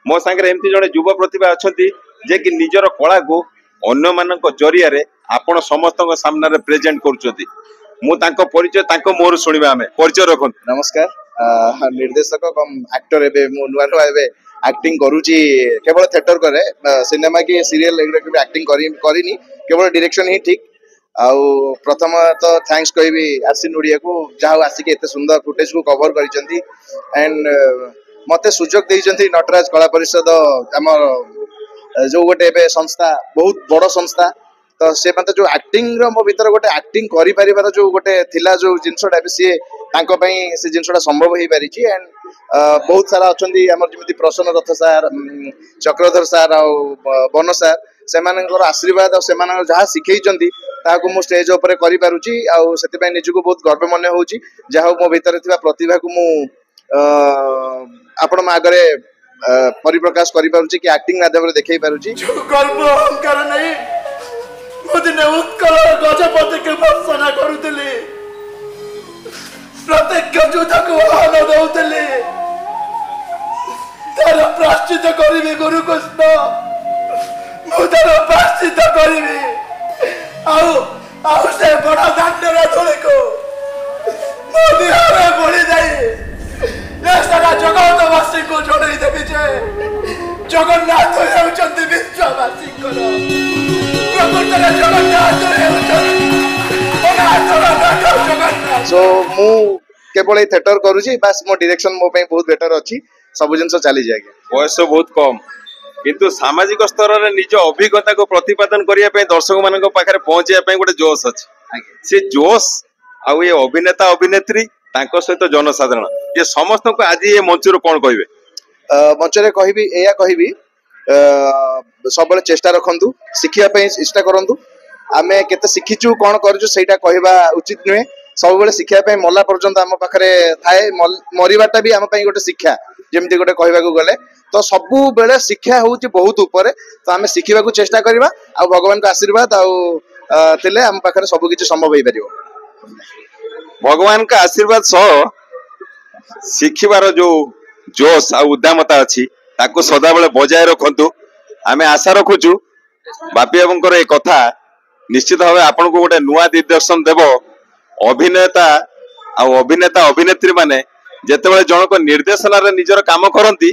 मो सांगे एमती जड़े युवा प्रतिभा अच्छा जे कि निजर कला को अन्य मान जरिया आपण समस्त सामने प्रेजेंट कर परिचय मोर शुणा आम परिचय रख। नमस्कार निर्देशक कम एक्टर एबे मु नुआ नुआ एबे एक्टिंग करूची केवल थिएटर करे सिनेमा की सीरियल एग्रेटिव एक्टिंग करिनी केवल डायरेक्शन ही ठीक आउ प्रथम तो थैंक्स कहबी आसिन उड़िया को जहाँ आसिक एत सुंदर फुटेज को कवर करिसेंती एंड मते सुजोग देइसेंती नटराज कला परिषद हमर जो गोटे एबे संस्था बहुत बड़ संस्था तो से मत जो एक्टिंग रो मो भीतर गोटे एक्टिंग करि परिबार जो गोटे थिला जो जिंसडा बे सी तांको पई से जिंसडा संभव होई पारि छी एंड बहुत सारा अछंती हमर जिमिति प्रसन्न रथ सार चक्रधर सार आ बन सार सेमानकर आशीर्वाद और सेमानकर जहाँ शिखैचंती ताको मु स्टेज ऊपर करि पारुची आ सेति पई निजको बहुत गर्व मने होउची जहाँ मो भीतर थिबा प्रतिभा को मु आपण मागरे परिप्रकाश करि पारुची कि एक्टिंग माध्यम रे देखै पारुची गर्व अहंकार नहीं मुदिने उत्कल गजपति के भर्सना करुतली प्रत्येक युद्ध को आह्वान दउतली तार प्राश्चित करिबी गुरु कृष्ण मु तार प्राश्चित करिबी आउ आउ से बड़ा दांडर धुली को मो बिहार बोली जाई ले सारा जगतवासी को जोड़ई देबी जे जगन्नाथ हेउचंती विश्ववासी को प्रकृतरे जगन्नाथ हेउचंती सो मु केवल थिएटर करूची बस मो डायरेक्शन मो पे बहुत बेटर अछि सब जिंस चली जाए बयस बहुत कम किंतु सामाजिक स्तर रे निज अभिज्ञता को प्रतिपादन करिया पे दर्शक मानक पाखरे पहुंचिया पे गोटे जोश अछि से जोश आ ये अभिनेता अभिनेत्री तांको सहित जनसाधारण ये समस्त को आज ये मंच रो कोन कहबे मंच रे कहबी एया कहबी सब चेष्टा रखंतु शिखिया पे इष्टा करंतु आमे केते शिखिचु कोन करजु सेटा कहबा उचित नुहे सब बेले शिक्षा पे मल्ला पर्यंत आम पाखरे थाए मरिबाटा भी आम गोटे शिक्षा जेमती गोटे कहबा को गले तो सबु बेले शिक्षा होउची बहुत ऊपर तो आमे शिखिबा को चेष्टा करबा आ भगवान को आशीर्वाद आ तिले आम पाखरे सब किछि संभव होई परिबो भगवान का आशीर्वाद सह शिखिबार जो जोश आ उद्दामता अछि ताको सदा बेले बजाय रखंतु आमे आशा रखुचु बापी बाबूंकर ए कथा निश्चित भाव आपन को गोटे नुआ दिग्दर्शन देव अभिनेता अभिनेत्री माने जेतेबेले जनक निर्देशना रे निजर काम करंती